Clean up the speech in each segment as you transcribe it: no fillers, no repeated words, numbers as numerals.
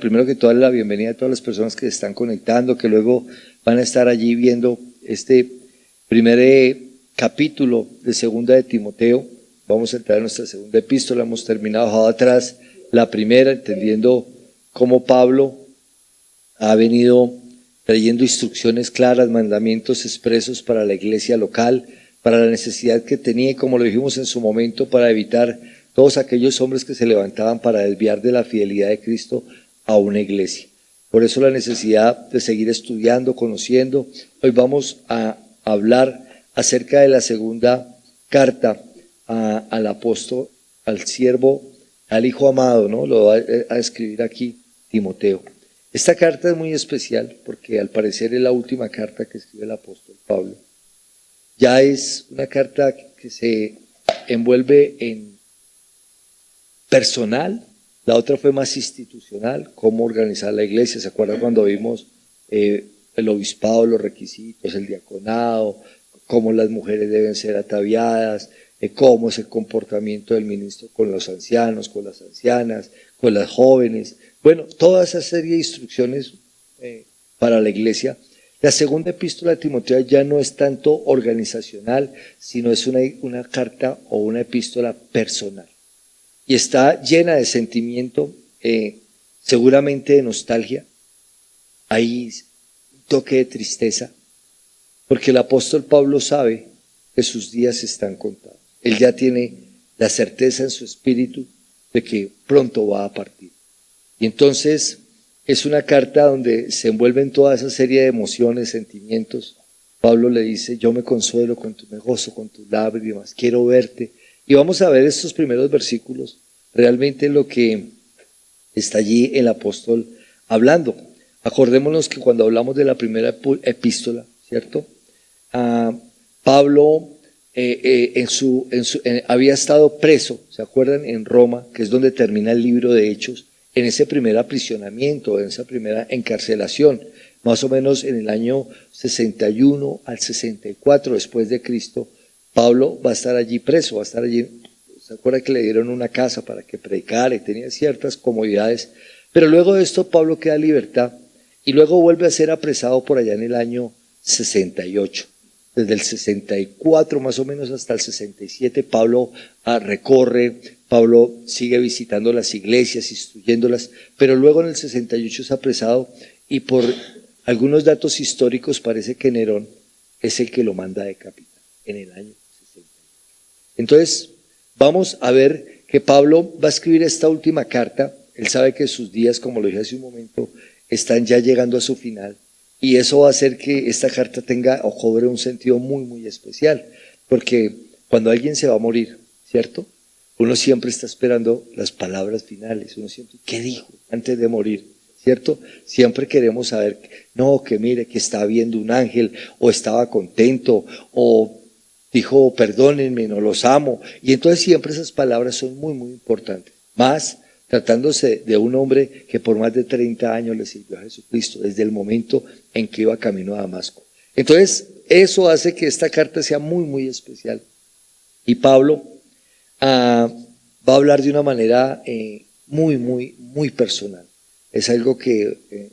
primero que todo, la bienvenida a todas las personas que se están conectando, que luego van a estar allí viendo este primer capítulo de segunda de Timoteo. Vamos a entrar en nuestra segunda epístola. Hemos terminado, dejado atrás la primera, entendiendo cómo Pablo ha venido trayendo instrucciones claras, mandamientos expresos para la iglesia local, para la necesidad que tenía, y como lo dijimos en su momento, para evitar todos aquellos hombres que se levantaban para desviar de la fidelidad de Cristo a una iglesia. Por eso la necesidad de seguir estudiando, conociendo. Hoy vamos a hablar acerca de la segunda carta al apóstol, al siervo, al hijo amado, ¿no? Lo va a escribir aquí Timoteo. Esta carta es muy especial porque al parecer es la última carta que escribe el apóstol Pablo. Ya es una carta que se envuelve en personal, la otra fue más institucional, cómo organizar la iglesia. ¿Se acuerdan cuando vimos el obispado, los requisitos, el diaconado, cómo las mujeres deben ser ataviadas, cómo es el comportamiento del ministro con los ancianos, con las ancianas, con las jóvenes? Bueno, toda esa serie de instrucciones para la iglesia. La segunda epístola de Timoteo ya no es tanto organizacional, sino es una carta o una epístola personal. Y está llena de sentimiento, seguramente de nostalgia. Hay un toque de tristeza, porque el apóstol Pablo sabe que sus días están contados. Él ya tiene la certeza en su espíritu de que pronto va a partir. Y entonces es una carta donde se envuelven toda esa serie de emociones, sentimientos. Pablo le dice: yo me consuelo con tu, me gozo con tus lágrimas, quiero verte. Y vamos a ver estos primeros versículos, realmente lo que está allí el apóstol hablando. Acordémonos que cuando hablamos de la primera epístola, ¿cierto? Pablo había estado preso, ¿se acuerdan? En Roma, que es donde termina el libro de Hechos, en ese primer aprisionamiento, en esa primera encarcelación, más o menos en el año 61 al 64 después de Cristo. Pablo va a estar allí preso, va a estar allí. ¿Se acuerdan que le dieron una casa para que predicara y tenía ciertas comodidades? Pero luego de esto Pablo queda en libertad y luego vuelve a ser apresado por allá en el año 68. Desde el 64 más o menos hasta el 67 Pablo recorre, Pablo sigue visitando las iglesias, instruyéndolas, pero luego en el 68 es apresado y por algunos datos históricos parece que Nerón es el que lo manda a decapitar en el año 68. Entonces vamos a ver que Pablo va a escribir esta última carta. Él sabe que sus días, como lo dije hace un momento, están ya llegando a su final. Y eso va a hacer que esta carta tenga o cobre un sentido muy, muy especial. Porque cuando alguien se va a morir, ¿cierto? Uno siempre está esperando las palabras finales. Uno siempre, ¿qué dijo antes de morir? ¿Cierto? Siempre queremos saber, no, que mire, que estaba viendo un ángel, o estaba contento, o dijo, perdónenme, no los amo. Y entonces siempre esas palabras son muy, muy importantes. Más tratándose de un hombre que por más de 30 años le sirvió a Jesucristo, desde el momento en que iba camino a Damasco. Entonces, eso hace que esta carta sea muy, muy especial. Y Pablo va a hablar de una manera muy, muy, muy personal. Es algo que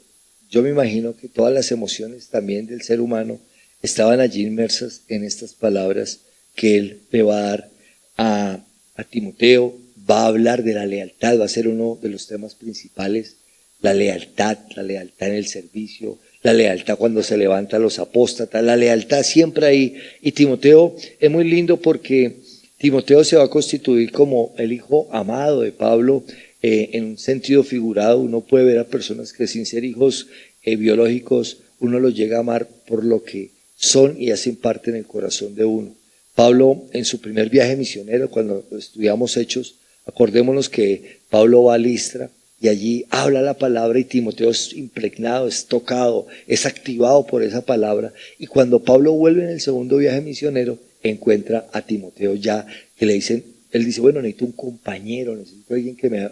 yo me imagino que todas las emociones también del ser humano estaban allí inmersas en estas palabras que él le va a dar a Timoteo. Va a hablar de la lealtad, va a ser uno de los temas principales, la lealtad en el servicio, la lealtad cuando se levantan los apóstatas, la lealtad siempre ahí. Y Timoteo es muy lindo porque Timoteo se va a constituir como el hijo amado de Pablo, en un sentido figurado. Uno puede ver a personas que sin ser hijos biológicos, uno los llega a amar por lo que son y hacen parte en el corazón de uno. Pablo, en su primer viaje misionero, cuando estudiamos Hechos, acordémonos que Pablo va a Listra y allí habla la palabra y Timoteo es impregnado, es tocado, es activado por esa palabra. Y cuando Pablo vuelve en el segundo viaje misionero, encuentra a Timoteo ya, que le dicen, él dice, bueno, necesito un compañero, necesito alguien que me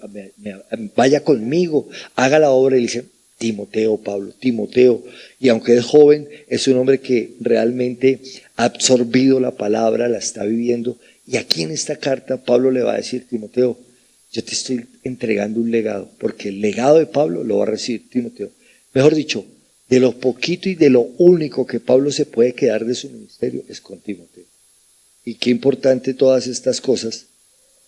vaya conmigo, haga la obra. Y le dicen, Timoteo, Pablo, Timoteo. Y aunque es joven, es un hombre que realmente ha absorbido la palabra, la está viviendo. Y aquí en esta carta Pablo le va a decir, Timoteo, yo te estoy entregando un legado, porque el legado de Pablo lo va a recibir Timoteo. Mejor dicho, de lo poquito y de lo único que Pablo se puede quedar de su ministerio es con Timoteo. Y qué importante todas estas cosas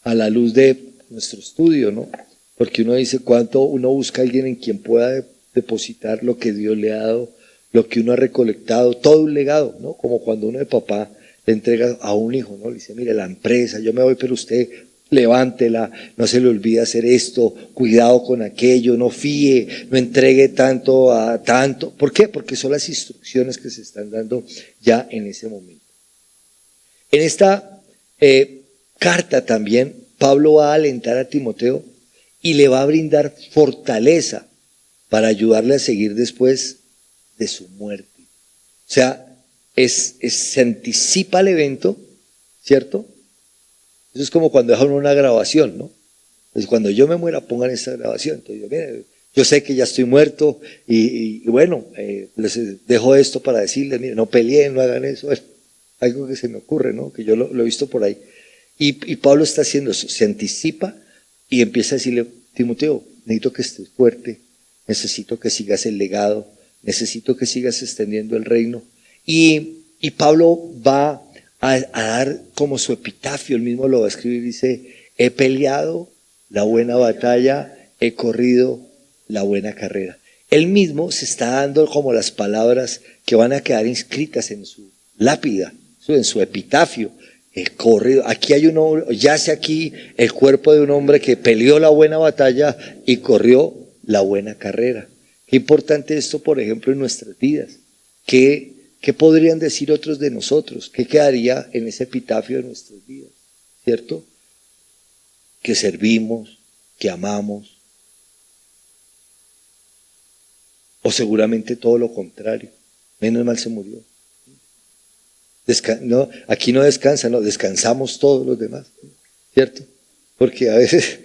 a la luz de nuestro estudio, ¿no? Porque uno dice cuánto uno busca a alguien en quien pueda depositar lo que Dios le ha dado, lo que uno ha recolectado, todo un legado, ¿no? Como cuando uno de papá le entrega a un hijo, ¿no? Le dice, mire, la empresa, yo me voy, pero usted levántela, no se le olvide hacer esto, cuidado con aquello, no fíe, no entregue tanto a tanto. ¿Por qué? Porque son las instrucciones que se están dando ya en ese momento. En esta carta también, Pablo va a alentar a Timoteo y le va a brindar fortaleza para ayudarle a seguir después de su muerte. O sea, se anticipa el evento, ¿cierto? Eso es como cuando dejan una grabación, ¿no? Pues cuando yo me muera, pongan esta grabación. Entonces, mire, yo sé que ya estoy muerto y bueno, les dejo esto para decirles, mire, no peleen, no hagan eso. Bueno, algo que se me ocurre, ¿no? Que yo lo he visto por ahí. Y Pablo está haciendo eso, se anticipa y empieza a decirle, Timoteo, necesito que estés fuerte, necesito que sigas el legado, necesito que sigas extendiendo el reino. Y Pablo va a dar como su epitafio, él mismo lo va a escribir, dice, he peleado la buena batalla, he corrido la buena carrera. Él mismo se está dando como las palabras que van a quedar inscritas en su lápida, en su epitafio. He corrido, aquí hay uno, yace aquí el cuerpo de un hombre que peleó la buena batalla y corrió la buena carrera. Qué importante esto, por ejemplo, en nuestras vidas. ¿Qué podrían decir otros de nosotros? ¿Qué quedaría en ese epitafio de nuestras vidas? ¿Cierto? Que servimos, que amamos. O seguramente todo lo contrario. Menos mal se murió. No, aquí no descansa, no, descansamos todos los demás, ¿cierto? Porque a veces,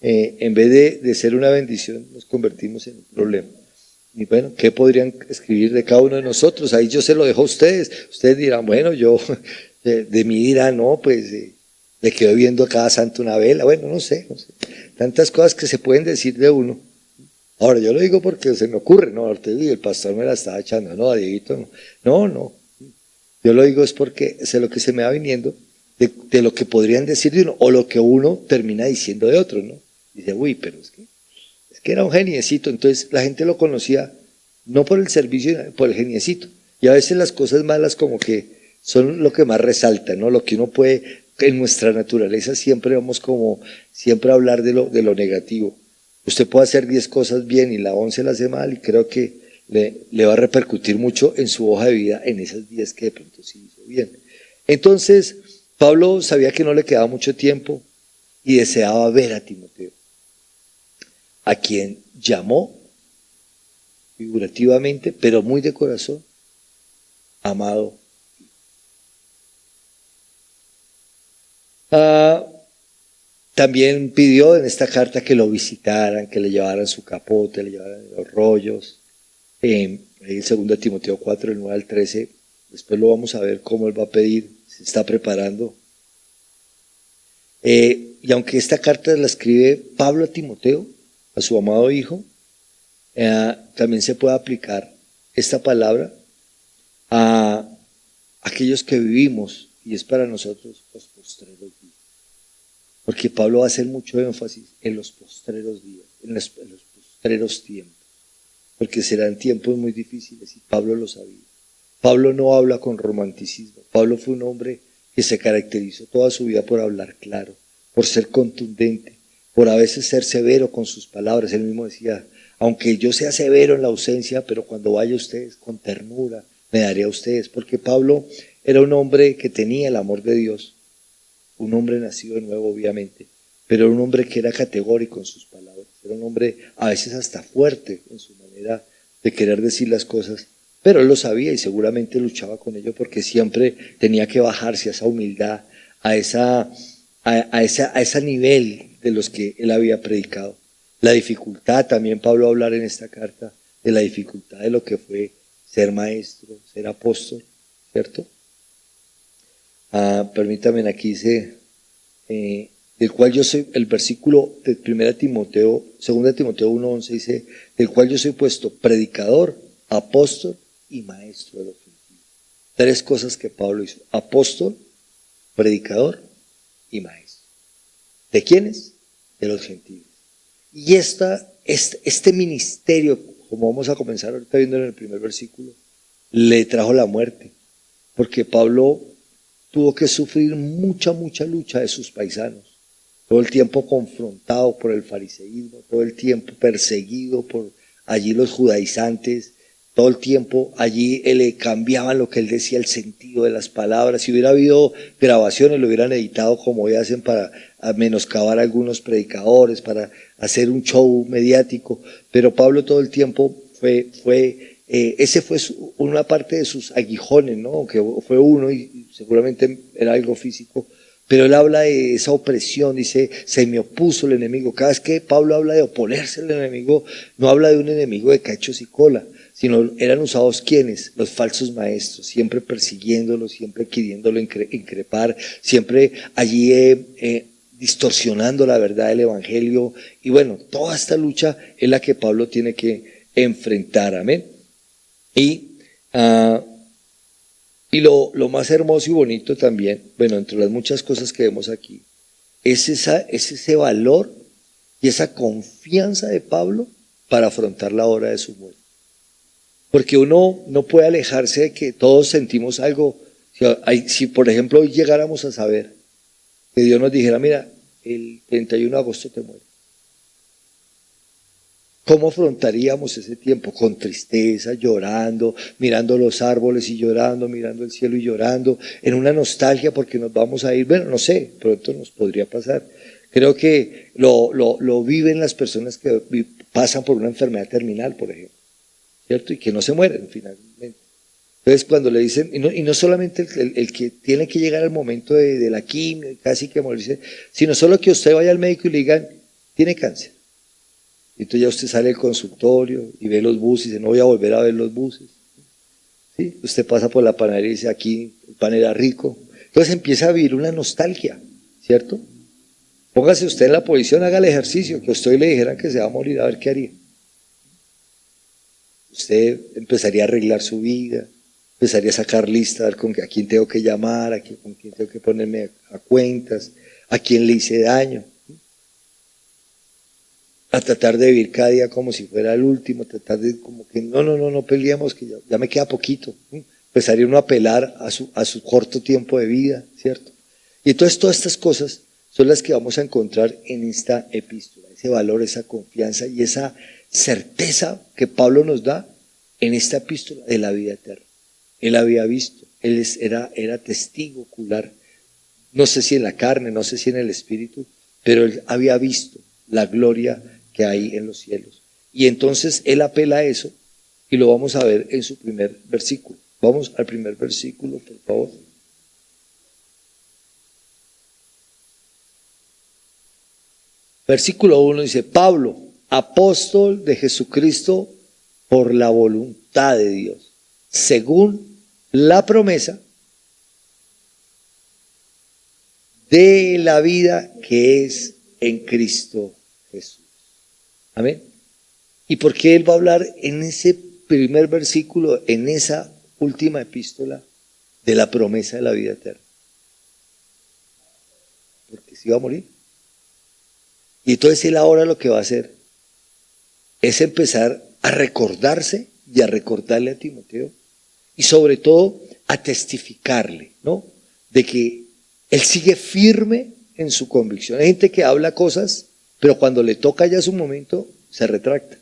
en vez de ser una bendición, nos convertimos en un problema. Y bueno, ¿qué podrían escribir de cada uno de nosotros? Ahí yo se lo dejo a ustedes. Ustedes dirán, bueno, yo, de mí dirán, no, pues, le quedo viendo a cada santo una vela. Bueno, no sé. Tantas cosas que se pueden decir de uno. Ahora, yo lo digo porque se me ocurre, ¿no? Ahorita el pastor me la estaba echando, no, a Dieguito, no. No. Yo lo digo es porque sé lo que se me va viniendo de lo que podrían decir de uno o lo que uno termina diciendo de otro, ¿no? Dice, uy, pero es que era un geniecito. Entonces la gente lo conocía no por el servicio, sino por el geniecito. Y a veces las cosas malas como que son lo que más resalta, ¿no? Lo que uno puede, en nuestra naturaleza siempre vamos como, siempre a hablar de lo negativo. Usted puede hacer 10 cosas bien y la 11 la hace mal y creo que le va a repercutir mucho en su hoja de vida en esas 10 que de pronto sí hizo bien. Entonces, Pablo sabía que no le quedaba mucho tiempo y deseaba ver a Timoteo, a quien llamó figurativamente, pero muy de corazón, amado. También pidió en esta carta que lo visitaran, que le llevaran su capote, le llevaran los rollos. El 2 Timoteo 4, el 9 al 13, después lo vamos a ver cómo él va a pedir, se está preparando. Y aunque esta carta la escribe Pablo a Timoteo, a su amado hijo, también se puede aplicar esta palabra a aquellos que vivimos, y es para nosotros los postreros días. Porque Pablo va a hacer mucho énfasis en los postreros días, en los postreros tiempos. Porque serán tiempos muy difíciles y Pablo lo sabía. Pablo no habla con romanticismo. Pablo fue un hombre que se caracterizó toda su vida por hablar claro, por ser contundente, por a veces ser severo con sus palabras. Él mismo decía, aunque yo sea severo en la ausencia, pero cuando vaya a ustedes con ternura, me daré a ustedes. Porque Pablo era un hombre que tenía el amor de Dios, un hombre nacido de nuevo obviamente, pero era un hombre que era categórico en sus palabras. Era un hombre a veces hasta fuerte en su manera de querer decir las cosas, pero él lo sabía y seguramente luchaba con ello porque siempre tenía que bajarse a esa humildad, a ese nivel de los que él había predicado. La dificultad, también Pablo va a hablar en esta carta de la dificultad de lo que fue ser maestro, ser apóstol, ¿cierto? Permítanme, aquí dice, del cual yo soy, el versículo de 2 Timoteo 1:11 dice, del cual yo soy puesto predicador, apóstol y maestro de los gentiles. Tres cosas que Pablo hizo: apóstol, predicador y maestro. ¿De quiénes? De los gentiles. Y este ministerio, como vamos a comenzar ahorita viendo en el primer versículo, le trajo la muerte, porque Pablo tuvo que sufrir mucha lucha de sus paisanos, todo el tiempo confrontado por el fariseísmo, todo el tiempo perseguido por allí los judaizantes, todo el tiempo allí le cambiaban lo que él decía, el sentido de las palabras. Si hubiera habido grabaciones, lo hubieran editado como hoy hacen para menoscabar a algunos predicadores, para hacer un show mediático, pero Pablo todo el tiempo ese fue una parte de sus aguijones, ¿no? Que fue uno y seguramente era algo físico, pero él habla de esa opresión, dice, se me opuso el enemigo. Cada vez que Pablo habla de oponerse al enemigo, no habla de un enemigo de cachos y cola, sino eran usados ¿quiénes? Los falsos maestros, siempre persiguiéndolo, siempre queriéndolo increpar, siempre allí distorsionando la verdad del evangelio. Y bueno, toda esta lucha es la que Pablo tiene que enfrentar, amén. Y lo más hermoso y bonito también, bueno, entre las muchas cosas que vemos aquí, es ese valor y esa confianza de Pablo para afrontar la hora de su muerte. Porque uno no puede alejarse de que todos sentimos algo. Si por ejemplo hoy llegáramos a saber que Dios nos dijera, mira, el 31 de agosto te mueres, ¿cómo afrontaríamos ese tiempo? Con tristeza, llorando, mirando los árboles y llorando, mirando el cielo y llorando, en una nostalgia porque nos vamos a ir. Bueno, no sé, pronto nos podría pasar. Creo que lo viven las personas que pasan por una enfermedad terminal, por ejemplo, ¿cierto? Y que no se mueren finalmente. Entonces cuando le dicen, y no solamente el que tiene que llegar al momento de la quimio, casi que morirse, sino solo que usted vaya al médico y le digan, tiene cáncer. Y entonces ya usted sale del consultorio y ve los buses y dice, no voy a volver a ver los buses. ¿Sí? Usted pasa por la panadería y dice, aquí el pan era rico. Entonces empieza a vivir una nostalgia, ¿cierto? Póngase usted en la posición, haga el ejercicio, que a usted le dijeran que se va a morir, a ver qué haría. Usted empezaría a arreglar su vida, empezaría a sacar listas, a ver a quién tengo que llamar, con quién tengo que ponerme a cuentas, a quién le hice daño. A tratar de vivir cada día como si fuera el último, tratar de como que no peleemos, que ya me queda poquito. Empezaría uno a apelar a su corto tiempo de vida, ¿cierto? Y entonces todas estas cosas son las que vamos a encontrar en esta epístola, ese valor, esa confianza y esa certeza que Pablo nos da en esta epístola de la vida eterna. Él había visto, era testigo ocular, no sé si en la carne, no sé si en el espíritu, pero él había visto la gloria que hay en los cielos. Y entonces él apela a eso y lo vamos a ver en su primer versículo. Vamos al primer versículo, por favor. Versículo 1 dice, Pablo, apóstol de Jesucristo por la voluntad de Dios, según la promesa de la vida que es en Cristo Jesús. Amén. ¿Y por qué él va a hablar en ese primer versículo, en esa última epístola, de la promesa de la vida eterna? Porque se iba a morir. Y entonces él ahora lo que va a hacer es empezar a recordarse y a recordarle a Timoteo y sobre todo a testificarle, ¿no? De que él sigue firme en su convicción. Hay gente que habla cosas, pero cuando le toca ya su momento, se retracta.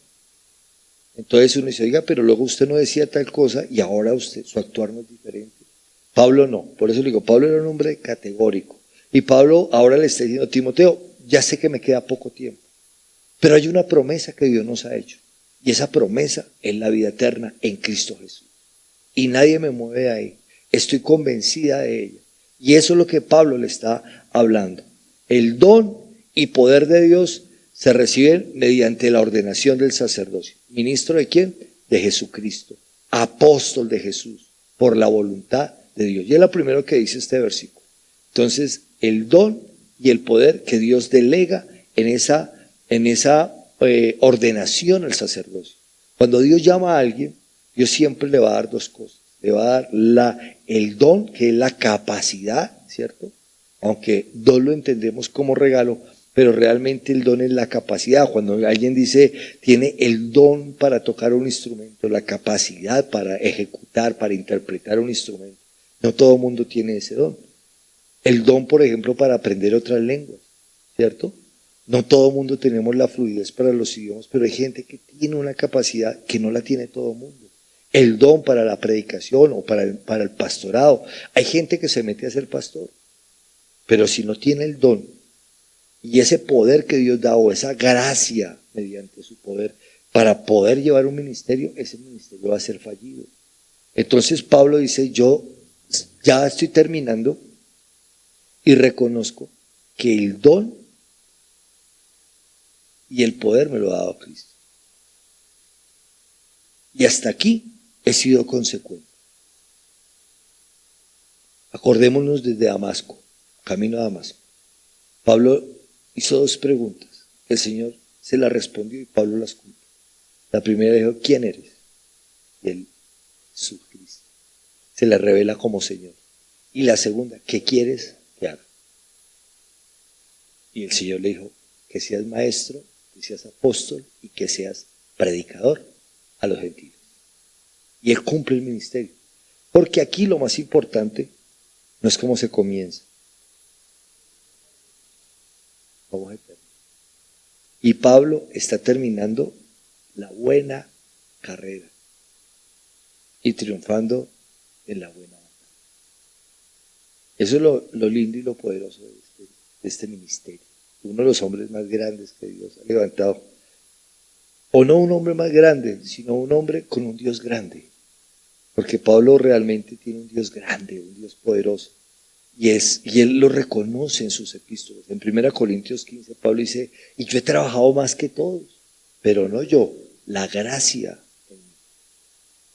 Entonces uno dice, oiga, pero luego usted no decía tal cosa y ahora usted, su actuar no es diferente. Pablo no, por eso le digo, Pablo era un hombre categórico. Y Pablo ahora le está diciendo, Timoteo, ya sé que me queda poco tiempo, pero hay una promesa que Dios nos ha hecho. Y esa promesa es la vida eterna en Cristo Jesús. Y nadie me mueve de ahí. Estoy convencida de ella. Y eso es lo que Pablo le está hablando. El don y poder de Dios se reciben mediante la ordenación del sacerdocio. ¿Ministro de quién? De Jesucristo. Apóstol de Jesús, por la voluntad de Dios. Y es lo primero que dice este versículo. Entonces, el don y el poder que Dios delega en esa ordenación al sacerdocio. Cuando Dios llama a alguien, Dios siempre le va a dar dos cosas. Le va a dar el don, que es la capacidad, ¿cierto? Aunque don lo entendemos como regalo, pero realmente el don es la capacidad. Cuando alguien dice, tiene el don para tocar un instrumento, la capacidad para ejecutar, para interpretar un instrumento. No todo el mundo tiene ese don. El don, por ejemplo, para aprender otras lenguas, ¿cierto? No todo el mundo tenemos la fluidez para los idiomas, pero hay gente que tiene una capacidad que no la tiene todo el mundo. El don para la predicación o para el pastorado. Hay gente que se mete a ser pastor, pero si no tiene el don y ese poder que Dios da o esa gracia mediante su poder para poder llevar un ministerio, ese ministerio va a ser fallido. Entonces Pablo dice, yo ya estoy terminando y reconozco que el don y el poder me lo ha dado Cristo. Y hasta aquí he sido consecuente. Acordémonos desde Damasco, camino a Damasco. Pablo hizo dos preguntas. El Señor se las respondió y Pablo las cumplió. La primera dijo, ¿quién eres? Y él, Jesucristo. Se le revela como Señor. Y la segunda, ¿qué quieres que haga? Y el Señor le dijo, que seas maestro, que seas apóstol y que seas predicador a los gentiles. Y él cumple el ministerio. Porque aquí lo más importante no es cómo se comienza. Vamos a terminar. Y Pablo está terminando la buena carrera y triunfando en la buena batalla. Eso es lo lindo y lo poderoso de este ministerio. Uno de los hombres más grandes que Dios ha levantado. O no un hombre más grande, sino un hombre con un Dios grande. Porque Pablo realmente tiene un Dios grande, un Dios poderoso. Y él lo reconoce en sus epístolas. En 1 Corintios 15, Pablo dice, y yo he trabajado más que todos, pero no yo, la gracia en mí.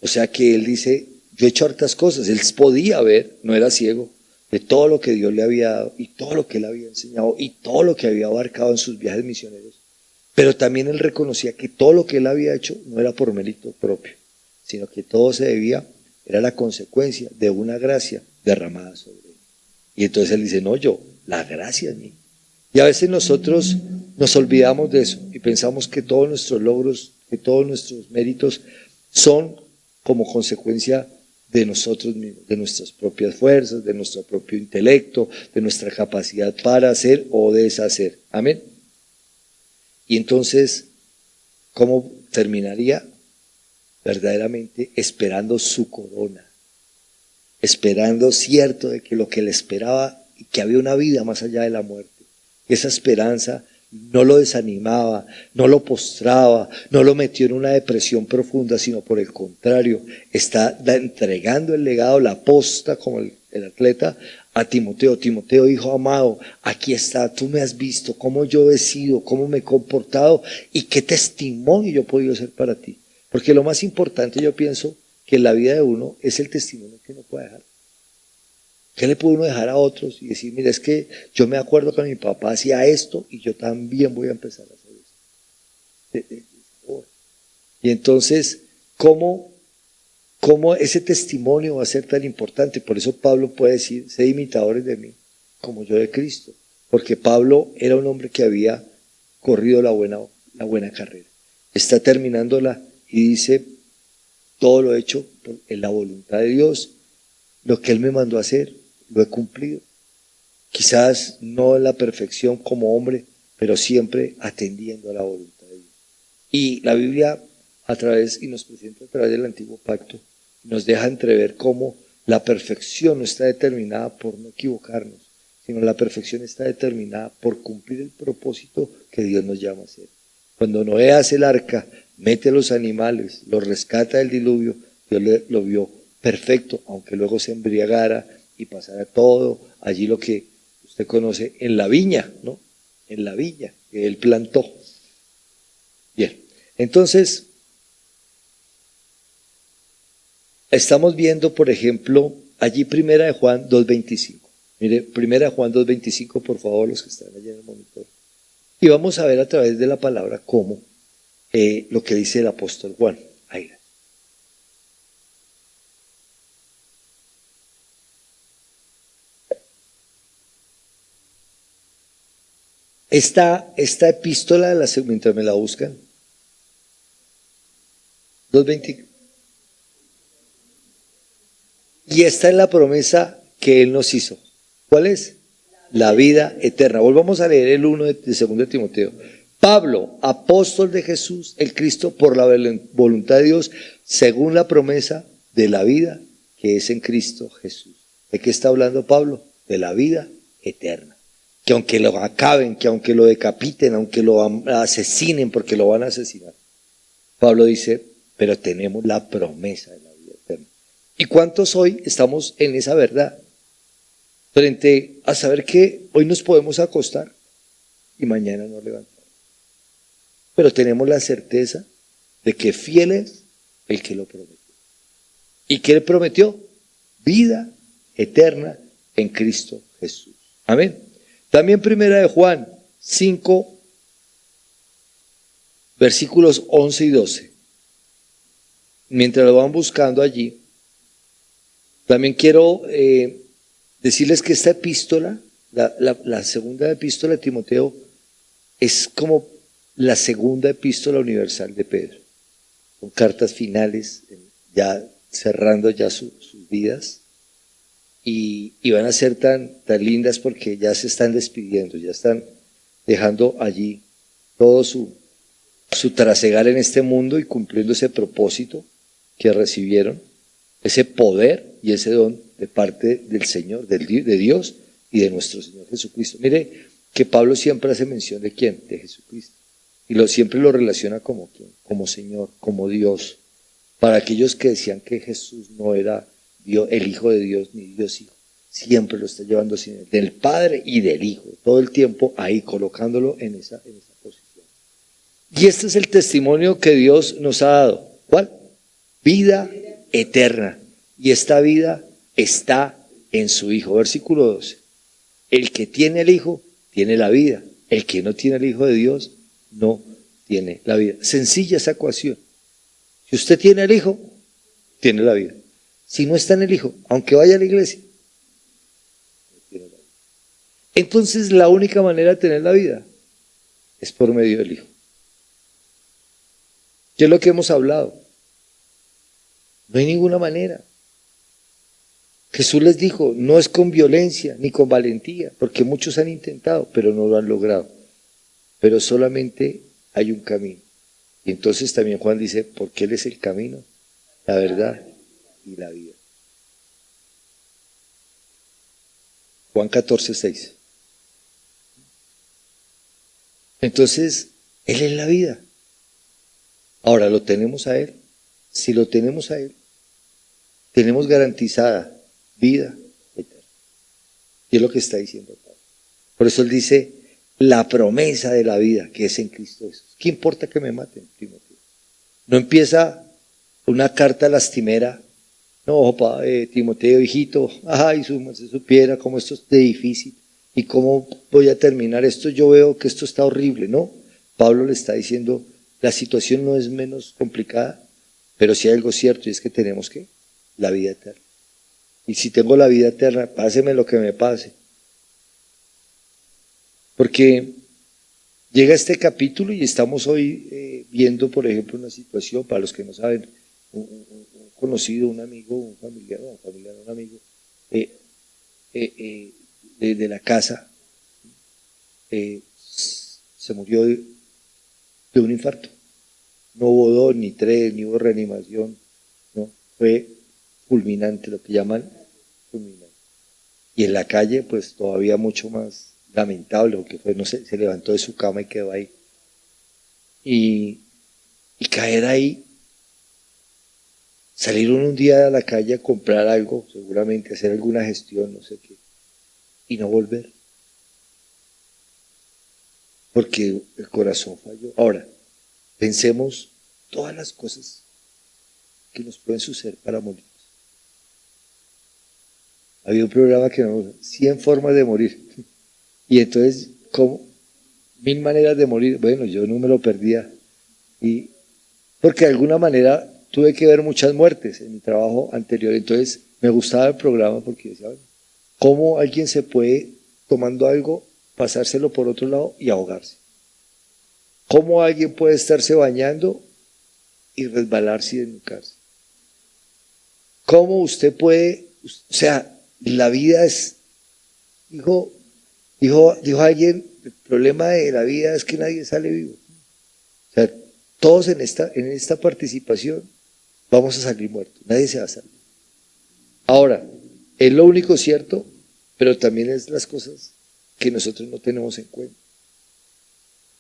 O sea que él dice, yo he hecho hartas cosas. Él podía ver, no era ciego, de todo lo que Dios le había dado, y todo lo que él había enseñado, y todo lo que había abarcado en sus viajes misioneros. Pero también él reconocía que todo lo que él había hecho no era por mérito propio, sino que todo se debía, era la consecuencia de una gracia derramada sobre él. Y entonces él dice, no yo, la gracia en mí. Y a veces nosotros nos olvidamos de eso y pensamos que todos nuestros logros, que todos nuestros méritos son como consecuencia de nosotros mismos, de nuestras propias fuerzas, de nuestro propio intelecto, de nuestra capacidad para hacer o deshacer. Amén. Y entonces, ¿cómo terminaría? Verdaderamente esperando su corona, esperando cierto de que lo que le esperaba y que había una vida más allá de la muerte. Esa esperanza no lo desanimaba, no lo postraba, no lo metió en una depresión profunda, sino por el contrario, está entregando el legado, la posta como el atleta a Timoteo. Timoteo, hijo amado, aquí está, tú me has visto cómo yo he sido, cómo me he comportado y qué testimonio yo he podido ser para ti. Porque lo más importante, yo pienso, que en la vida de uno es el testimonio que uno puede dejar. ¿Qué le puede uno dejar a otros y decir, mira, es que yo me acuerdo que mi papá hacía esto y yo también voy a empezar a hacer eso? Y entonces, ¿cómo ese testimonio va a ser tan importante? Por eso Pablo puede decir, sed imitadores de mí, como yo de Cristo. Porque Pablo era un hombre que había corrido la buena carrera. Está terminándola y dice, todo lo he hecho en la voluntad de Dios. Lo que Él me mandó a hacer, lo he cumplido. Quizás no en la perfección como hombre, pero siempre atendiendo a la voluntad de Dios. Y la Biblia nos presenta a través del Antiguo Pacto, nos deja entrever cómo la perfección no está determinada por no equivocarnos, sino la perfección está determinada por cumplir el propósito que Dios nos llama a hacer. Cuando Noé hace el arca, mete los animales, los rescata del diluvio, Dios lo vio perfecto, aunque luego se embriagara y pasara todo allí lo que usted conoce en la viña, ¿no? En la viña que él plantó. Bien, entonces estamos viendo, por ejemplo, allí 1 de Juan 2:25. Mire, primera Juan 2:25, por favor, los que están allá en el monitor. Y vamos a ver a través de la palabra cómo lo que dice el apóstol Juan. Ahí. Esta epístola, mientras me la buscan, 2:20. Y esta es la promesa que Él nos hizo. ¿Cuál es? La vida eterna. Volvamos a leer el 1 de 2 de Timoteo. Pablo, apóstol de Jesús, el Cristo, por la voluntad de Dios, según la promesa de la vida que es en Cristo Jesús. ¿De qué está hablando Pablo? De la vida eterna. Que aunque lo acaben, que aunque lo decapiten, aunque lo asesinen, porque lo van a asesinar. Pablo dice, pero tenemos la promesa de la vida eterna. ¿Y cuántos hoy estamos en esa verdad? Frente a saber que hoy nos podemos acostar y mañana nos levantamos. Pero tenemos la certeza de que fiel es el que lo prometió. ¿Y qué le prometió? Vida eterna en Cristo Jesús. Amén. También primera de Juan 5, versículos 11 y 12. Mientras lo van buscando allí, también quiero decirles que esta epístola, la segunda epístola de Timoteo, es como la segunda epístola universal de Pedro. Son cartas finales, ya cerrando ya sus vidas. Y van a ser tan lindas porque ya se están despidiendo, ya están dejando allí todo su trasegar en este mundo y cumpliendo ese propósito que recibieron, ese poder y ese don de parte del Señor, de Dios y de nuestro Señor Jesucristo. Mire que Pablo siempre hace mención de ¿quién? De Jesucristo. Y siempre lo relaciona como ¿quién? Como Señor, como Dios. Para aquellos que decían que Jesús no era Dios, el Hijo de Dios, ni Dios Hijo, siempre lo está llevando así, del Padre y del Hijo, todo el tiempo ahí, colocándolo en esa posición. Y este es el testimonio que Dios nos ha dado. ¿Cuál? Vida eterna. Y esta vida está en su Hijo. Versículo 12. El que tiene el Hijo, tiene la vida. El que no tiene el Hijo de Dios, no tiene la vida. Sencilla esa ecuación. Si usted tiene el Hijo, tiene la vida. Si no está en el Hijo, aunque vaya a la iglesia, no tiene la vida. Entonces la única manera de tener la vida es por medio del Hijo. ¿Qué es lo que hemos hablado? No hay ninguna manera. Jesús les dijo, no es con violencia ni con valentía, porque muchos han intentado, pero no lo han logrado. Pero solamente hay un camino. Y entonces también Juan dice, porque Él es el camino, la verdad y la vida. Juan 14:6. Entonces, Él es la vida. Ahora, ¿lo tenemos a Él? Si lo tenemos a Él, tenemos garantizada vida eterna. Y es lo que está diciendo Pablo. Por eso Él dice, la promesa de la vida que es en Cristo Jesús. ¿Qué importa que me maten, Timoteo? No empieza una carta lastimera. No, Timoteo, hijito, ay, se supiera cómo esto es de difícil y cómo voy a terminar esto. Yo veo que esto está horrible, ¿no? Pablo le está diciendo, la situación no es menos complicada, pero sí hay algo cierto y es que tenemos que la vida eterna. Y si tengo la vida eterna, páseme lo que me pase. Porque llega este capítulo y estamos hoy viendo, por ejemplo, una situación, para los que no saben, un conocido, un amigo, un familiar, un amigo de la casa, se murió de un infarto. No hubo 2 ni 3, ni hubo reanimación, no, fue fulminante, lo que llaman fulminante. Y en la calle, pues todavía mucho más lamentable, porque fue, no sé, se levantó de su cama y quedó ahí. Y caer ahí, salir un día a la calle a comprar algo, seguramente hacer alguna gestión, no sé qué, y no volver. Porque el corazón falló. Ahora, pensemos todas las cosas que nos pueden suceder para morir. había un programa que no, 100 formas de morir. Y entonces, ¿cómo? 1000 maneras de morir. Bueno, yo no me lo perdía. Y porque de alguna manera tuve que ver muchas muertes en mi trabajo anterior. Entonces, me gustaba el programa porque decía, bueno, ¿cómo alguien se puede, tomando algo, pasárselo por otro lado y ahogarse? ¿Cómo alguien puede estarse bañando y resbalarse y desnucarse? ¿Cómo usted puede, o sea, la vida es, dijo alguien, el problema de la vida es que nadie sale vivo. O sea, todos en esta participación vamos a salir muertos, nadie se va a salir. Ahora, es lo único cierto, pero también es las cosas que nosotros no tenemos en cuenta.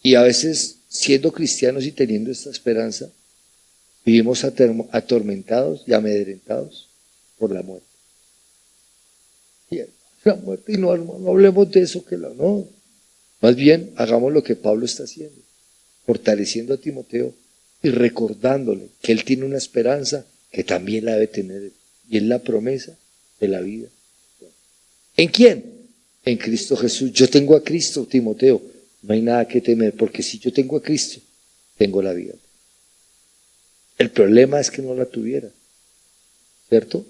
Y a veces, siendo cristianos y teniendo esta esperanza, vivimos atormentados y amedrentados por la muerte. Y la muerte, y no hablemos de eso, no. Más bien, hagamos lo que Pablo está haciendo, fortaleciendo a Timoteo y recordándole que él tiene una esperanza que también la debe tener, y es la promesa de la vida. ¿En quién? En Cristo Jesús. Yo tengo a Cristo, Timoteo. No hay nada que temer, porque si yo tengo a Cristo, tengo la vida. El problema es que no la tuviera, ¿cierto?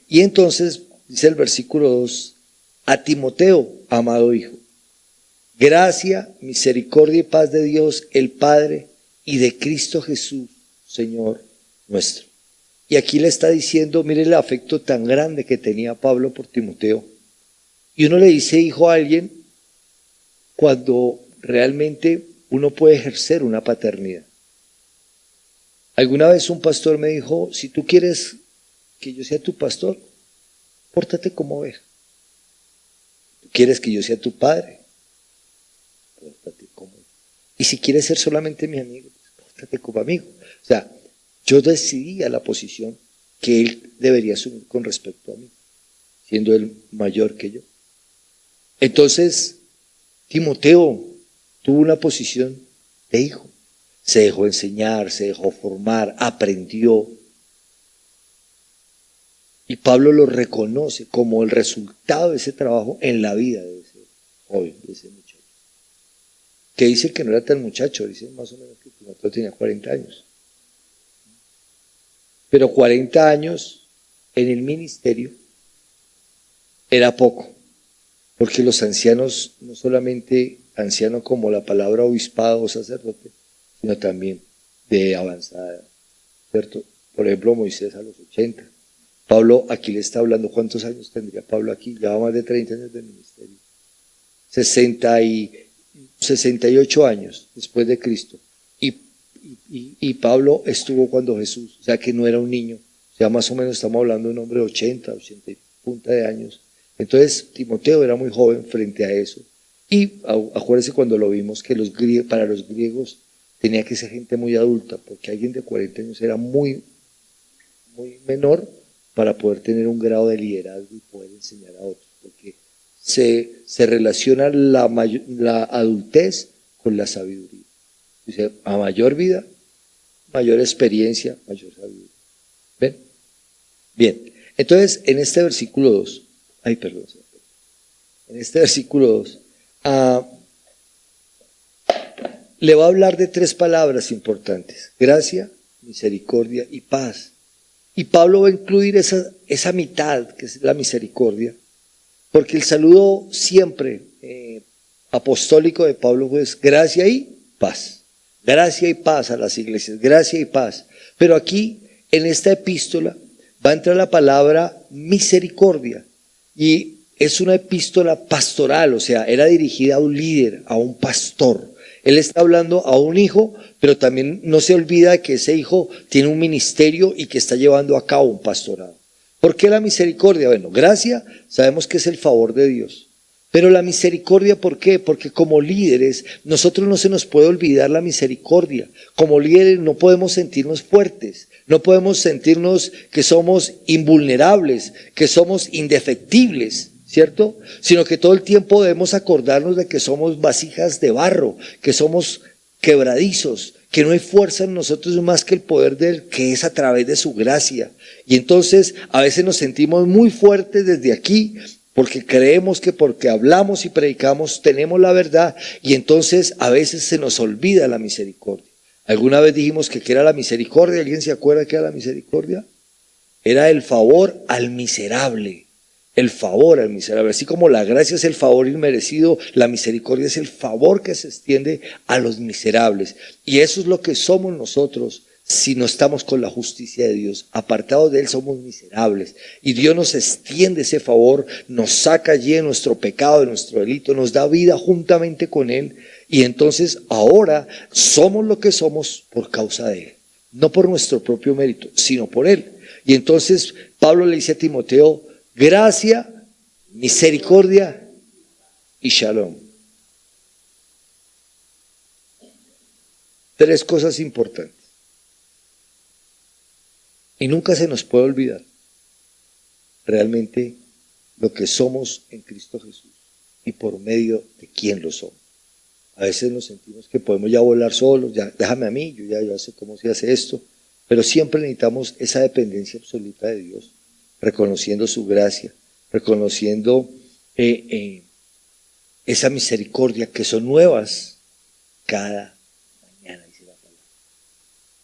Y entonces, dice el versículo 2, a Timoteo, amado hijo, gracia, misericordia y paz de Dios, el Padre, y de Cristo Jesús, Señor nuestro. Y aquí le está diciendo, mire el afecto tan grande que tenía Pablo por Timoteo. Y uno le dice hijo a alguien cuando realmente uno puede ejercer una paternidad. Alguna vez un pastor me dijo, si tú quieres que yo sea tu pastor, pórtate como oveja. ¿Tú quieres que yo sea tu padre? Pórtate como oveja. Y si quieres ser solamente mi amigo, pórtate como amigo. O sea, yo decidía la posición que él debería asumir con respecto a mí, siendo él mayor que yo. Entonces, Timoteo tuvo una posición de hijo. Se dejó enseñar, se dejó formar, aprendió. Y Pablo lo reconoce como el resultado de ese trabajo en la vida de ese joven, de ese muchacho. Que dice que no era tan muchacho, dice más o menos que Timoteo tenía 40 años. Pero 40 años en el ministerio era poco, porque los ancianos, no solamente anciano como la palabra obispado o sacerdote, sino también de avanzada, ¿cierto? Por ejemplo, Moisés a los 80. Pablo aquí le está hablando, ¿cuántos años tendría Pablo aquí? Ya va más de 30 años de ministerio. 68 años después de Cristo. Y Pablo estuvo cuando Jesús, o sea que no era un niño, o sea más o menos estamos hablando de un hombre de 80 y punta de años. Entonces Timoteo era muy joven frente a eso. Y acuérdense cuando lo vimos que para los griegos tenía que ser gente muy adulta, porque alguien de 40 años era muy, muy menor para poder tener un grado de liderazgo y poder enseñar a otros, porque se relaciona la adultez con la sabiduría. Dice, a mayor vida, mayor experiencia, mayor sabiduría. ¿Ven? Bien, entonces en este versículo 2, en este versículo 2, le va a hablar de 3 palabras importantes: gracia, misericordia y paz. Y Pablo va a incluir esa mitad, que es la misericordia, porque el saludo siempre apostólico de Pablo es gracia y paz. Gracia y paz a las iglesias, gracia y paz. Pero aquí, en esta epístola, va a entrar la palabra misericordia. Y es una epístola pastoral, o sea, era dirigida a un líder, a un pastor. Él está hablando a un hijo, pero también no se olvida que ese hijo tiene un ministerio y que está llevando a cabo un pastorado. ¿Por qué la misericordia? Bueno, gracia, sabemos que es el favor de Dios. Pero la misericordia, ¿por qué? Porque como líderes, nosotros no se nos puede olvidar la misericordia. Como líderes no podemos sentirnos fuertes, no podemos sentirnos que somos invulnerables, que somos indefectibles, ¿cierto? Sino que todo el tiempo debemos acordarnos de que somos vasijas de barro, que somos quebradizos, que no hay fuerza en nosotros más que el poder de Él, que es a través de su gracia. Y entonces a veces nos sentimos muy fuertes desde aquí, porque creemos que porque hablamos y predicamos tenemos la verdad, y entonces a veces se nos olvida la misericordia. Alguna vez dijimos que ¿qué era la misericordia? ¿Alguien se acuerda qué era la misericordia? Era el favor al miserable. El favor al miserable. Así como la gracia es el favor inmerecido, la misericordia es el favor que se extiende a los miserables. Y eso es lo que somos nosotros si no estamos con la justicia de Dios. Apartados de Él somos miserables. Y Dios nos extiende ese favor, nos saca allí de nuestro pecado, de nuestro delito, nos da vida juntamente con Él. Y entonces ahora somos lo que somos por causa de Él. No por nuestro propio mérito, sino por Él. Y entonces Pablo le dice a Timoteo, gracia, misericordia y shalom. 3 cosas importantes. Y nunca se nos puede olvidar realmente lo que somos en Cristo Jesús y por medio de quién lo somos. A veces nos sentimos que podemos ya volar solos, ya déjame a mí, yo ya sé cómo se hace esto, pero siempre necesitamos esa dependencia absoluta de Dios, reconociendo su gracia, reconociendo esa misericordia que son nuevas cada mañana, dice la palabra.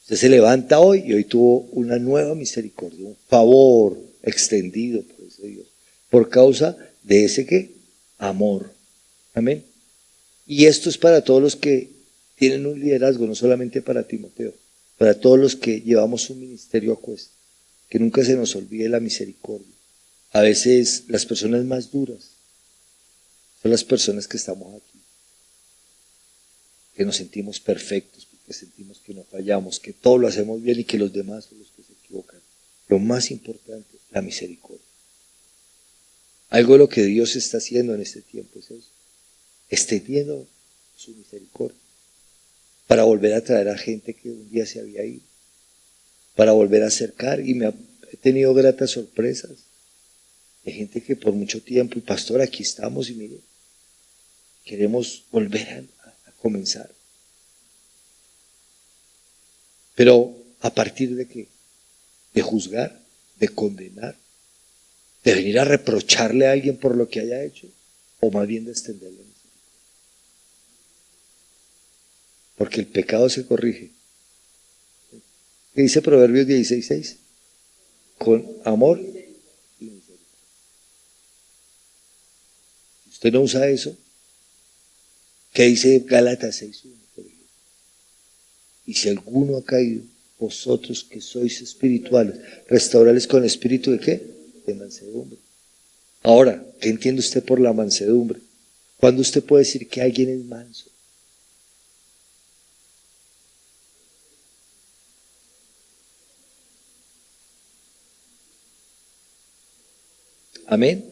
Usted se levanta hoy y hoy tuvo una nueva misericordia, un favor extendido por ese Dios, por causa de ese ¿qué? Amor. Amén. Y esto es para todos los que tienen un liderazgo, no solamente para Timoteo, para todos los que llevamos un ministerio a cuesta, que nunca se nos olvide la misericordia. A veces las personas más duras son las personas que estamos aquí, que nos sentimos perfectos, porque sentimos que no fallamos, que todo lo hacemos bien y que los demás son los que se equivocan. Lo más importante, la misericordia. Algo de lo que Dios está haciendo en este tiempo es eso, extendiendo su misericordia para volver a traer a gente que un día se había ido, para volver a acercar, y he tenido gratas sorpresas de gente que por mucho tiempo, y pastor, aquí estamos y mire, queremos volver a comenzar. Pero ¿a partir de qué? De juzgar, de condenar, de venir a reprocharle a alguien por lo que haya hecho, o más bien de extenderle misericordia. Porque el pecado se corrige. ¿Qué dice Proverbios 16:6? Con amor y misericordia. Si usted no usa eso, ¿qué dice Gálatas 6:1? Y si alguno ha caído, vosotros que sois espirituales, restaurarles con espíritu de ¿qué? De mansedumbre. Ahora, ¿qué entiende usted por la mansedumbre? ¿Cuándo usted puede decir que alguien es manso? Amén.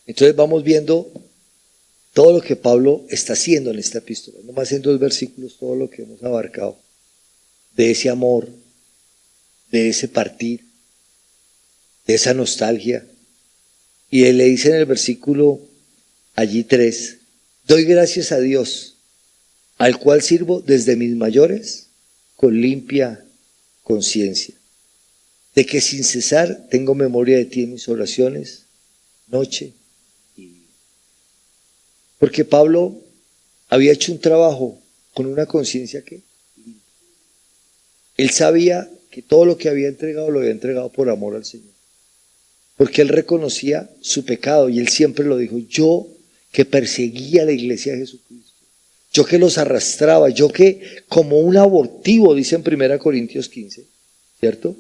Entonces vamos viendo todo lo que Pablo está haciendo en esta epístola. Nomás en 2 versículos todo lo que hemos abarcado. De ese amor, de ese partir, de esa nostalgia. Y él le dice en el versículo allí 3, doy gracias a Dios, al cual sirvo desde mis mayores con limpia conciencia, de que sin cesar tengo memoria de ti en mis oraciones, noche y día. Porque Pablo había hecho un trabajo con una conciencia que limpia. Él sabía que todo lo que había entregado lo había entregado por amor al Señor. Porque él reconocía su pecado y él siempre lo dijo, yo que perseguía a la iglesia de Jesucristo, yo que los arrastraba, yo que como un abortivo, dice en 1 Corintios 15, ¿cierto?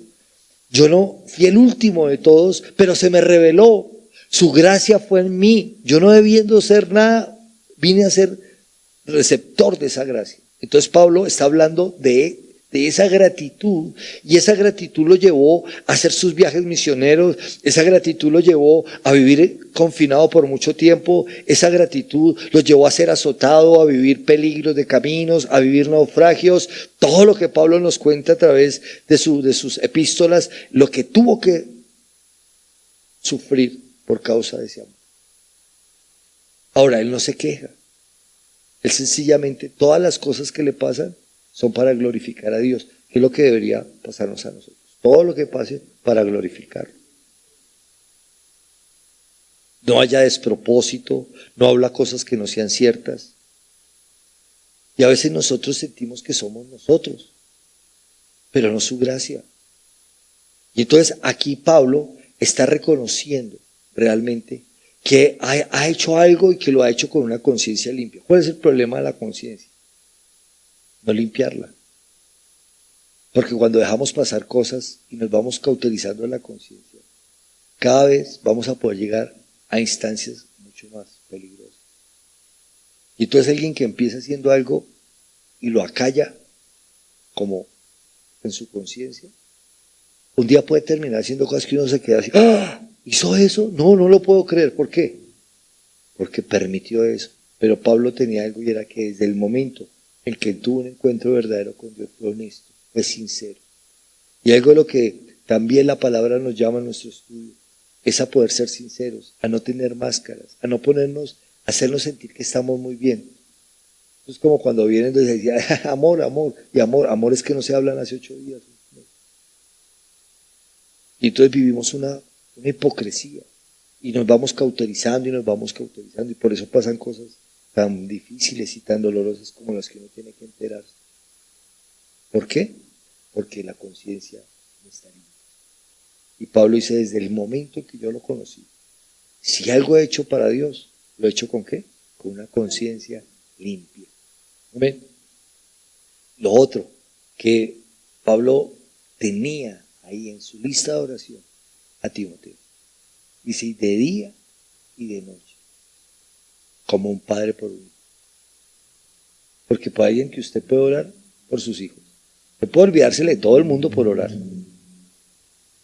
Yo no fui el último de todos, pero se me reveló, su gracia fue en mí, yo no debiendo ser nada, vine a ser receptor de esa gracia. Entonces Pablo está hablando de esa gratitud, y esa gratitud lo llevó a hacer sus viajes misioneros, esa gratitud lo llevó a vivir confinado por mucho tiempo, esa gratitud lo llevó a ser azotado, a vivir peligros de caminos, a vivir naufragios, todo lo que Pablo nos cuenta a través de sus epístolas, lo que tuvo que sufrir por causa de ese amor. Ahora, él no se queja, él sencillamente, todas las cosas que le pasan, son para glorificar a Dios, que es lo que debería pasarnos a nosotros. Todo lo que pase para glorificarlo. No haya despropósito, no habla cosas que no sean ciertas. Y a veces nosotros sentimos que somos nosotros, pero no su gracia. Y entonces aquí Pablo está reconociendo realmente que ha hecho algo y que lo ha hecho con una conciencia limpia. ¿Cuál es el problema de la conciencia? No limpiarla. Porque cuando dejamos pasar cosas y nos vamos cauterizando en la conciencia, cada vez vamos a poder llegar a instancias mucho más peligrosas. Y entonces alguien que empieza haciendo algo y lo acalla como en su conciencia, un día puede terminar haciendo cosas que uno se queda así, ¡ah! ¿Hizo eso? No, no lo puedo creer. ¿Por qué? Porque permitió eso. Pero Pablo tenía algo y era que desde el momento en que tuvo un encuentro verdadero con Dios, fue honesto, fue sincero. Y algo de lo que también la palabra nos llama en nuestro estudio es a poder ser sinceros, a no tener máscaras, a no ponernos, a hacernos sentir que estamos muy bien. Es como cuando vienen y dicen, amor, amor, y amor es que no se hablan hace 8 días. Y entonces vivimos una hipocresía y nos vamos cauterizando y nos vamos cauterizando y por eso pasan cosas tan difíciles y tan dolorosas como las que uno tiene que enterarse. ¿Por qué? Porque la conciencia no está limpia. Y Pablo dice, desde el momento que yo lo conocí, si algo he hecho para Dios, ¿lo he hecho con qué? Con una conciencia limpia. ¿Ven? Lo otro que Pablo tenía ahí en su lista de oración a Timoteo, dice, y de día y de noche, como un padre por un hijo. Porque para alguien que usted puede orar por sus hijos, usted puede olvidársele de todo el mundo por orar,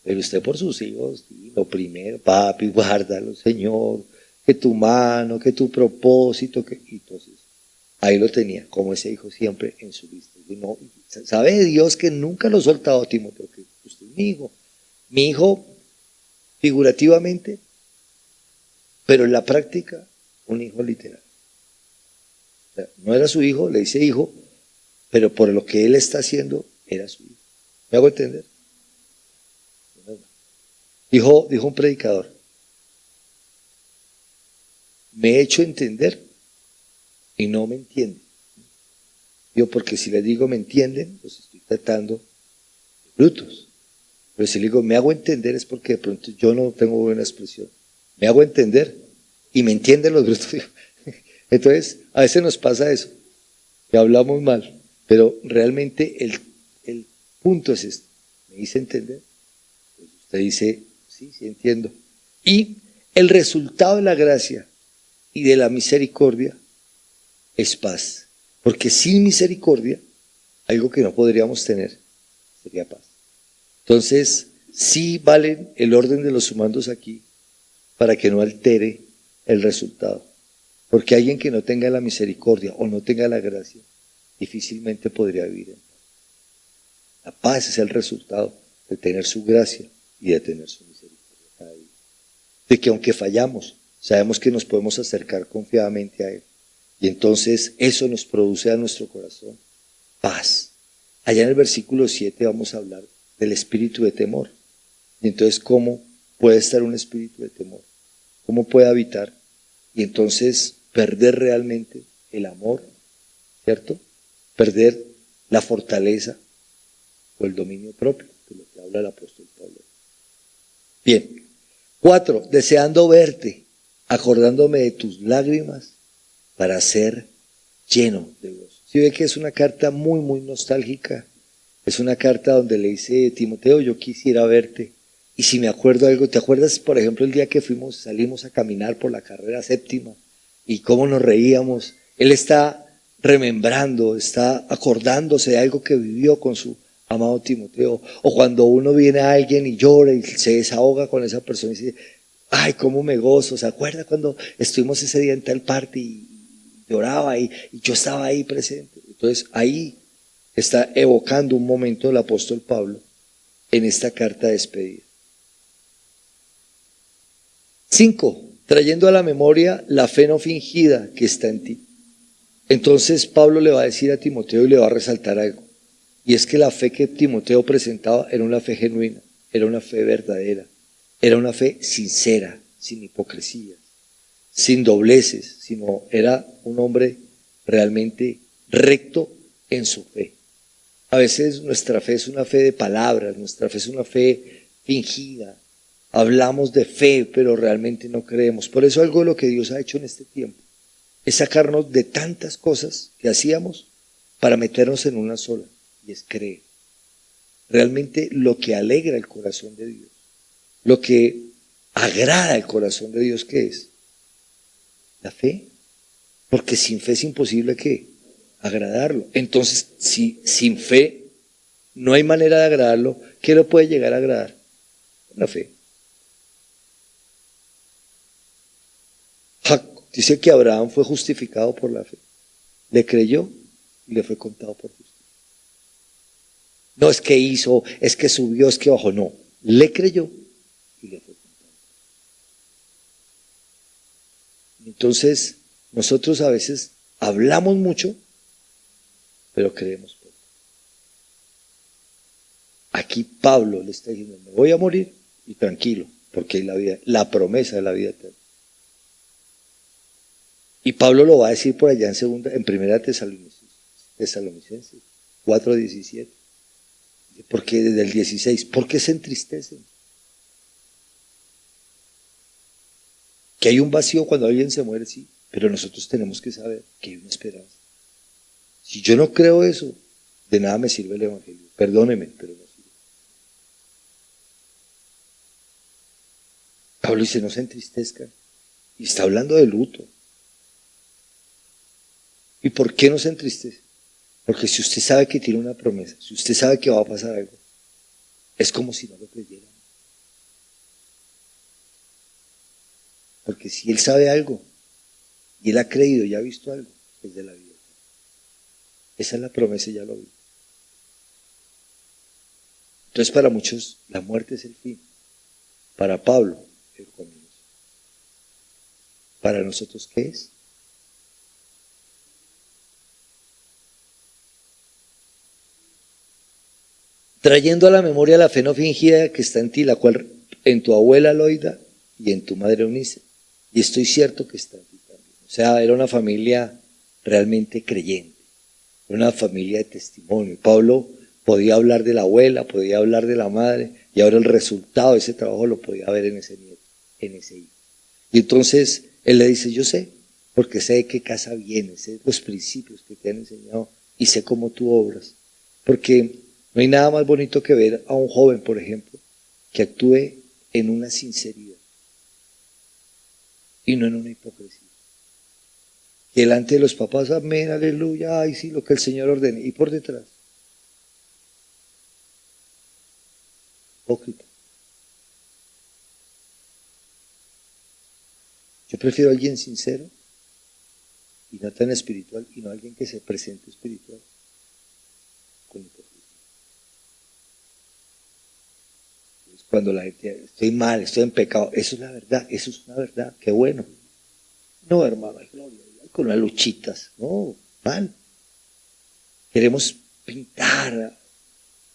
pero usted por sus hijos, lo primero, papi, guárdalo, Señor, que tu mano, que tu propósito, que... Y entonces, ahí lo tenía, como ese hijo siempre en su lista. Y no, sabe Dios que nunca lo he soltado a Timoteo, que usted es mi hijo figurativamente, pero en la práctica, un hijo literal. O sea, no era su hijo, le dice hijo, pero por lo que él está haciendo, era su hijo. ¿Me hago entender? Dijo un predicador, me he hecho entender y no me entienden. Yo, porque si les digo me entienden, los estoy tratando de brutos. Pero si les digo me hago entender es porque de pronto yo no tengo buena expresión. Me hago entender y me entienden los brutos. Entonces, a veces nos pasa eso, que hablamos mal, pero realmente el punto es este. ¿Me hice entender? Pues usted dice, sí entiendo. Y el resultado de la gracia y de la misericordia es paz. Porque sin misericordia, algo que no podríamos tener, sería paz. Entonces, sí vale el orden de los sumandos aquí para que no altere el resultado. Porque alguien que no tenga la misericordia o no tenga la gracia, difícilmente podría vivir en paz. La paz es el resultado de tener su gracia y de tener su misericordia cada día. De que aunque fallamos, sabemos que nos podemos acercar confiadamente a Él. Y entonces eso nos produce a nuestro corazón paz. Allá en el versículo 7 vamos a hablar del espíritu de temor. Y entonces, ¿cómo puede estar un espíritu de temor? ¿Cómo puede habitar? Y entonces perder realmente el amor, ¿cierto? Perder la fortaleza o el dominio propio, de lo que habla el apóstol Pablo. Bien. 4, deseando verte, acordándome de tus lágrimas para ser lleno de gozo. Si ve que es una carta muy, muy nostálgica. Es una carta donde le dice, Timoteo, yo quisiera verte. Y si me acuerdo algo, ¿te acuerdas, por ejemplo, el día que salimos a caminar por la carrera 7ª y cómo nos reíamos? Él está remembrando, está acordándose de algo que vivió con su amado Timoteo. O cuando uno viene a alguien y llora y se desahoga con esa persona y dice, ay, cómo me gozo. ¿Se acuerda cuando estuvimos ese día en tal parte y lloraba y yo estaba ahí presente? Entonces ahí está evocando un momento del apóstol Pablo en esta carta de despedida. 5, trayendo a la memoria la fe no fingida que está en ti. Entonces Pablo le va a decir a Timoteo y le va a resaltar algo. Y es que la fe que Timoteo presentaba era una fe genuina, era una fe verdadera, era una fe sincera, sin hipocresía, sin dobleces, sino era un hombre realmente recto en su fe. A veces nuestra fe es una fe de palabras, nuestra fe es una fe fingida. Hablamos de fe, pero realmente no creemos. Por eso algo de lo que Dios ha hecho en este tiempo es sacarnos de tantas cosas que hacíamos para meternos en una sola, y es creer. Realmente lo que alegra el corazón de Dios, lo que agrada el corazón de Dios, ¿qué es? La fe. Porque sin fe es imposible que agradarlo. Entonces, si sin fe no hay manera de agradarlo, ¿qué lo puede llegar a agradar? La fe. Dice que Abraham fue justificado por la fe. Le creyó y le fue contado por justicia. No es que hizo, es que subió, es que bajó, no. Le creyó y le fue contado. Entonces, nosotros a veces hablamos mucho, pero creemos poco. Aquí Pablo le está diciendo, me voy a morir y tranquilo, porque hay la vida, la promesa de la vida eterna. Y Pablo lo va a decir por allá en primera Tesalonicenses 4:17. Porque desde el 16, ¿por qué se entristecen? Que hay un vacío cuando alguien se muere, sí, pero nosotros tenemos que saber que hay una esperanza. Si yo no creo eso, de nada me sirve el evangelio. Perdóneme, pero no sirve. Pablo dice, no se entristezcan. Y está hablando de luto. ¿Y por qué no se entristece? Porque si usted sabe que tiene una promesa, si usted sabe que va a pasar algo, es como si no lo creyera. Porque si él sabe algo, y él ha creído y ha visto algo, es de la vida. Esa es la promesa y ya lo vi. Entonces para muchos la muerte es el fin. Para Pablo, el comienzo. Para nosotros, ¿qué es? Trayendo a la memoria la fe no fingida que está en ti, la cual en tu abuela Loida y en tu madre Eunice. Y estoy cierto que está en ti también. O sea, era una familia realmente creyente, una familia de testimonio. Pablo podía hablar de la abuela, podía hablar de la madre, y ahora el resultado de ese trabajo lo podía ver en ese nieto, en ese hijo. Y entonces él le dice, yo sé, porque sé de qué casa vienes, sé los principios que te han enseñado y sé cómo tú obras. Porque no hay nada más bonito que ver a un joven, por ejemplo, que actúe en una sinceridad y no en una hipocresía. Que delante de los papás, amén, aleluya, ay sí, lo que el Señor ordene, y por detrás, hipócrita. Yo prefiero a alguien sincero y no tan espiritual, y no a alguien que se presente espiritual con hipocresía. Cuando la gente, estoy mal, estoy en pecado, eso es la verdad, eso es una verdad, qué bueno. No, hermano, hay gloria, con las luchitas, no, mal. Queremos pintar,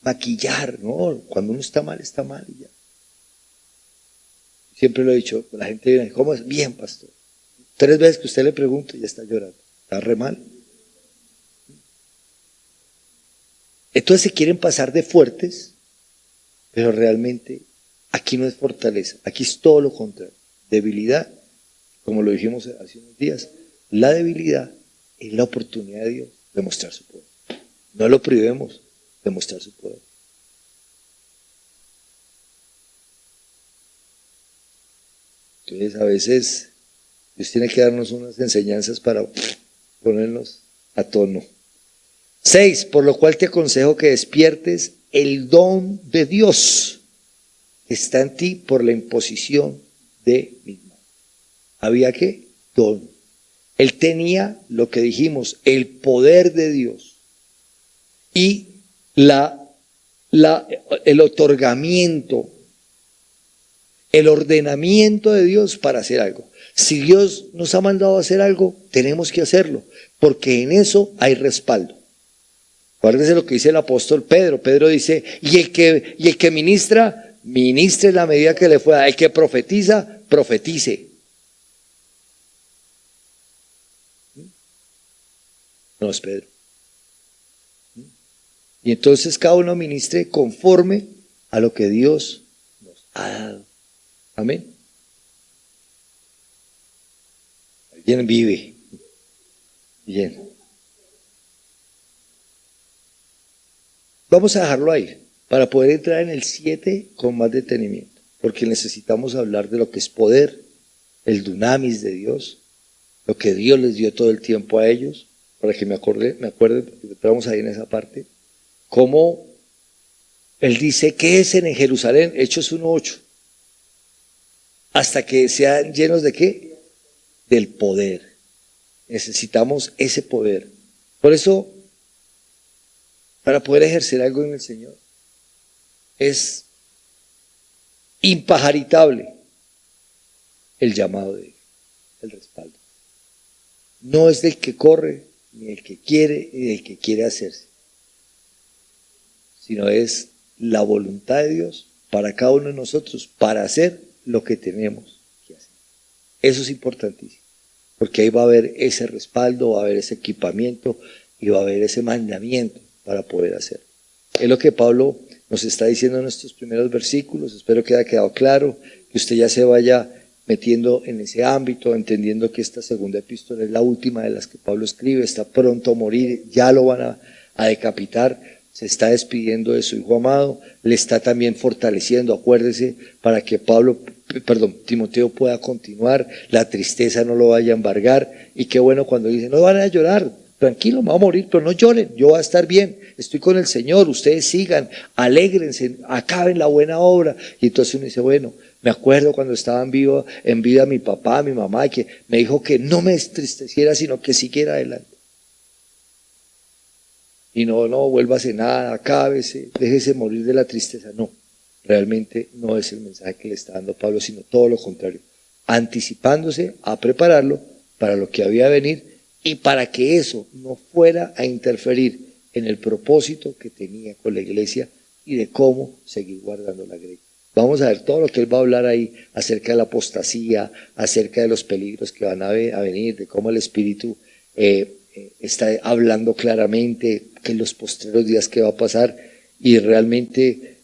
maquillar, no, cuando uno está mal y ya. Siempre lo he dicho, la gente viene, ¿cómo es? Bien, pastor. 3 veces que usted le pregunta y ya está llorando, está re mal. Entonces se quieren pasar de fuertes, pero realmente aquí no es fortaleza, aquí es todo lo contrario, debilidad, como lo dijimos hace unos días. La debilidad es la oportunidad de Dios de mostrar su poder. No lo privemos de mostrar su poder. Entonces a veces Dios tiene que darnos unas enseñanzas para ponernos a tono. 6, por lo cual te aconsejo que despiertes el don de Dios que está en ti por la imposición de mis manos. ¿Había qué? Don. Él tenía lo que dijimos, el poder de Dios y el otorgamiento, el ordenamiento de Dios para hacer algo. Si Dios nos ha mandado a hacer algo, tenemos que hacerlo, porque en eso hay respaldo. Acuérdese lo que dice el apóstol Pedro. Pedro dice, y el que ministra, ministre en la medida que le fue dada. El que profetiza, profetice. No es Pedro. Y entonces cada uno ministre conforme a lo que Dios nos ha dado. Amén. Alguien vive. Bien. Vamos a dejarlo ahí para poder entrar en el 7 con más detenimiento, porque necesitamos hablar de lo que es poder, el dunamis de Dios, lo que Dios les dio todo el tiempo a ellos, para que me acuerde, porque vamos ahí en esa parte, cómo Él dice, ¿qué es en Jerusalén? Hechos 1:8, hasta que sean llenos de ¿qué? Del poder. Necesitamos ese poder. Por eso, para poder ejercer algo en el Señor, es impajaritable el llamado de Él, el respaldo. No es del que corre, ni del que quiere, ni del que quiere hacerse, sino es la voluntad de Dios para cada uno de nosotros, para hacer lo que tenemos que hacer. Eso es importantísimo, porque ahí va a haber ese respaldo, va a haber ese equipamiento y va a haber ese mandamiento para poder hacer. Es lo que Pablo nos está diciendo en estos primeros versículos. Espero que haya quedado claro, que usted ya se vaya metiendo en ese ámbito, entendiendo que esta segunda epístola es la última de las que Pablo escribe, está pronto a morir, ya lo van a decapitar, se está despidiendo de su hijo amado, le está también fortaleciendo, acuérdese, para que Timoteo pueda continuar, la tristeza no lo vaya a embargar, y qué bueno cuando dicen, no van a llorar, tranquilo, me voy a morir, pero no lloren, yo voy a estar bien, estoy con el Señor, ustedes sigan, alégrense, acaben la buena obra. Y entonces uno dice, bueno, me acuerdo cuando estaba en vida mi papá, mi mamá, que me dijo que no me entristeciera, sino que siguiera adelante. Y no, vuélvase nada, acábese, déjese morir de la tristeza. No, realmente no es el mensaje que le está dando Pablo, sino todo lo contrario, anticipándose a prepararlo para lo que había de venir, y para que eso no fuera a interferir en el propósito que tenía con la iglesia y de cómo seguir guardando la iglesia. Vamos a ver todo lo que él va a hablar ahí acerca de la apostasía, acerca de los peligros que van a venir, de cómo el Espíritu está hablando claramente que en los postreros días que va a pasar, y realmente,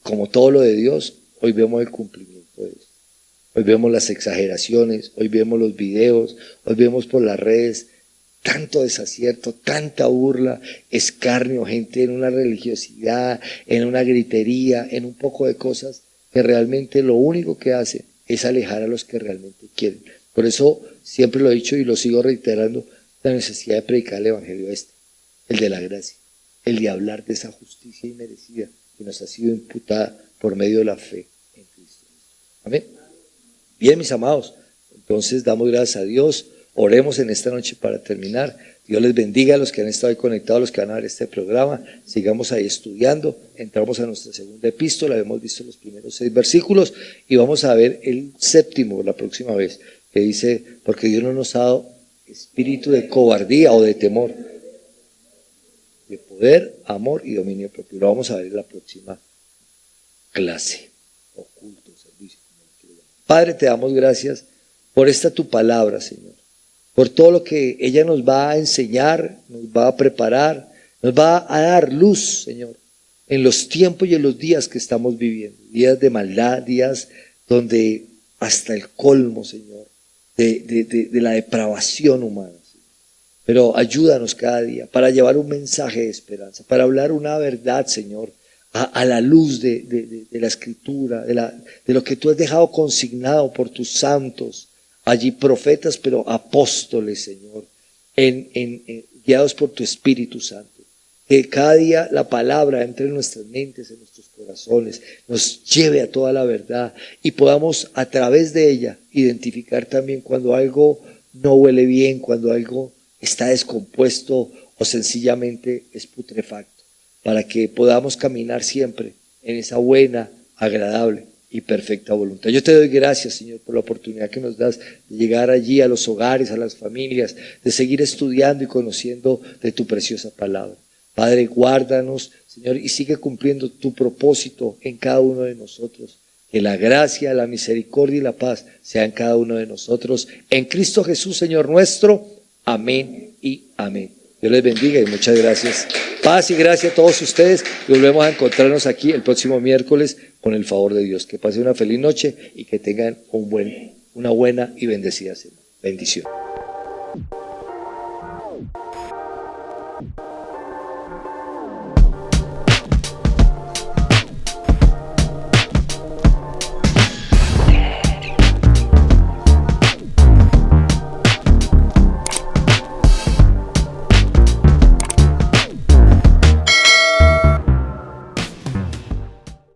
como todo lo de Dios, hoy vemos el cumplimiento de eso. Hoy vemos las exageraciones, hoy vemos los videos, hoy vemos por las redes tanto desacierto, tanta burla, escarnio, gente en una religiosidad, en una gritería, en un poco de cosas que realmente lo único que hace es alejar a los que realmente quieren. Por eso siempre lo he dicho y lo sigo reiterando, la necesidad de predicar el evangelio el de la gracia, el de hablar de esa justicia inmerecida que nos ha sido imputada por medio de la fe en Cristo. Amén. Bien, mis amados, entonces damos gracias a Dios. Oremos en esta noche para terminar. Dios les bendiga a los que han estado ahí conectados, a los que van a ver este programa. Sigamos ahí estudiando. Entramos a nuestra segunda epístola. Hemos visto los primeros 6 versículos y vamos a ver el 7º la próxima vez, que dice, porque Dios no nos ha dado espíritu de cobardía o de temor, de poder, amor y dominio propio. Lo vamos a ver en la próxima clase. Oculto servicio. Padre, te damos gracias por esta tu palabra, Señor, por todo lo que ella nos va a enseñar, nos va a preparar, nos va a dar luz, Señor, en los tiempos y en los días que estamos viviendo, días de maldad, días donde hasta el colmo, Señor, de la depravación humana. Señor. Pero ayúdanos cada día para llevar un mensaje de esperanza, para hablar una verdad, Señor, a la luz de la Escritura, de lo que tú has dejado consignado por tus santos, allí profetas, pero apóstoles, Señor, guiados por tu Espíritu Santo. Que cada día la palabra entre en nuestras mentes, en nuestros corazones, nos lleve a toda la verdad y podamos a través de ella identificar también cuando algo no huele bien, cuando algo está descompuesto o sencillamente es putrefacto, para que podamos caminar siempre en esa buena, agradable y perfecta voluntad. Yo te doy gracias, Señor, por la oportunidad que nos das de llegar allí a los hogares, a las familias, de seguir estudiando y conociendo de tu preciosa palabra. Padre, guárdanos, Señor, y sigue cumpliendo tu propósito en cada uno de nosotros. Que la gracia, la misericordia y la paz sean en cada uno de nosotros. En Cristo Jesús, Señor nuestro. Amén y amén. Dios les bendiga y muchas gracias. Paz y gracia a todos ustedes. Y volvemos a encontrarnos aquí el próximo miércoles con el favor de Dios. Que pasen una feliz noche y que tengan una buena y bendecida semana. Bendición.